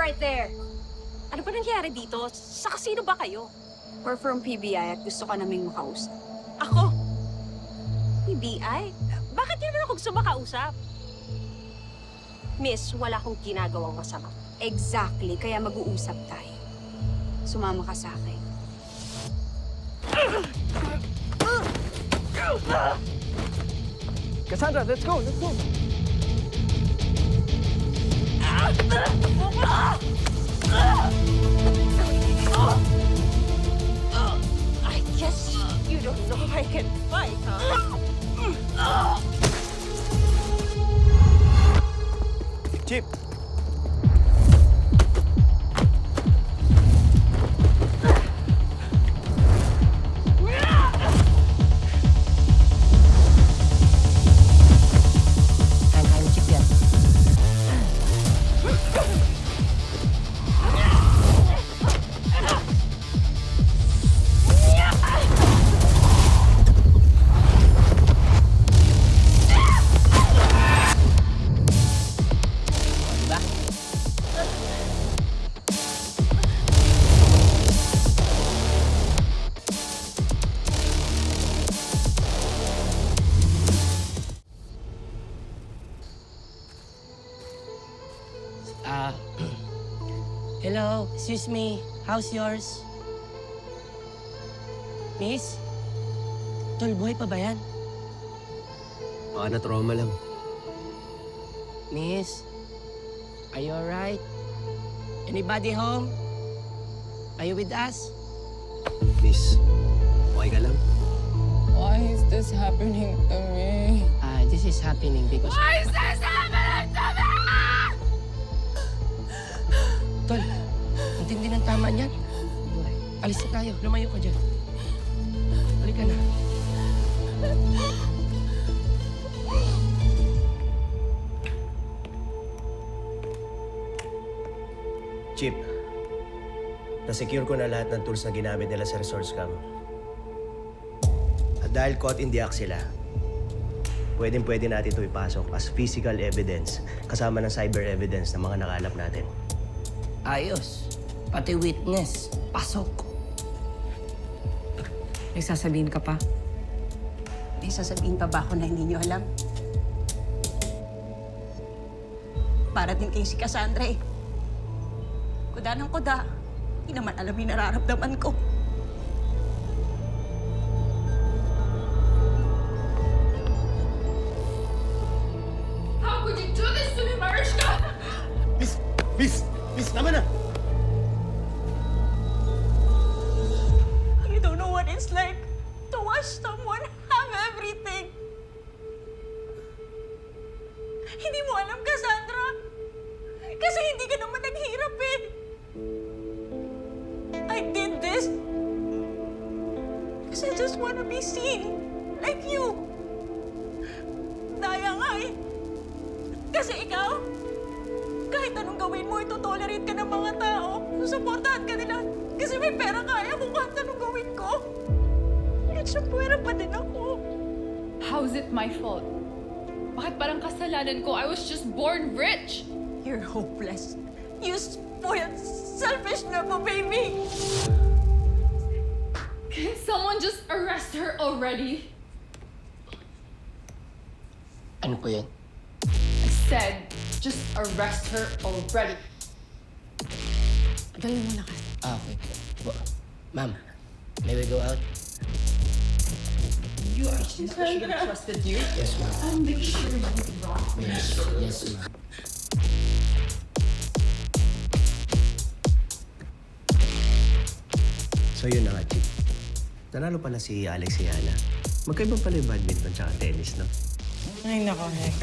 right there. Ano ba nangyari dito? Sa kasino ba kayo? We're from PBI at gusto ka naming makausap. Ako? PBI? Bakit niyo naman ako gusto makausap? Miss, wala akong ginagawang masama. Exactly, kaya mag-uusap tayo. Sumama ka sa akin. Cassandra, let's go, let's go. I guess you don't know I can fight, huh? Chip. Kaya ni Chip yan. Diba? Hello, excuse me. How's yours? Miss? Tol, buhay pa ba yan? Baka na-trauma lang. Miss? Are you alright? Anybody home? Are you with us? Miss, okay ka lang? Why is this happening to me? This is happening because... Why is this happening to me? Tol, intindi ng tama niyan. Alis na tayo. Lumayo ka dyan. Halika na. Chip, na-secure ko na lahat ng tools na ginamit nila sa resource scam. At dahil caught in the act sila, pwede natin ito ipasok as physical evidence kasama ng cyber evidence ng mga nakalap natin. Ayos. Pati witness. Pasok. May sasabihin ka pa? May sasabihin pa ba ako na hindi niyo alam? Para din kay si Cassandra eh. Kuda ng kuda. Hindi naman alam yung nararamdaman ko. How could you do this to me, Mariska? Miss, tama na! You don't know what it's like to watch someone have everything. Hindi mo alam, Cassandra. Kasi hindi ka naman naghirap eh. I did this because I just wanna be seen like you. Daya nga eh. Kasi ikaw, kahit anong gawin mo, ito-tolerate ka ng mga tao. Susuportahan ka nila. Kasi may pera kaya kung kahit anong gawin ko. At siya pwera pa din ako. How is it my fault? Bakit parang kasalanan ko? I was just born rich. You're hopeless. You spoiled, selfish nepo baby. Can someone just arrest her already? Ano po yan? I said, just arrest her already. Dali mo na ka. Okay. Ma'am, may we go out? You are should have trusted you. Yes, ma'am. I'll make sure you're wrong. Yes, ma'am. So yun na nga, Chip. Nanalo pala si Alex Yana. Magkaiba pala yung badminton tsaka tennis, no? Ay, nako, Heck.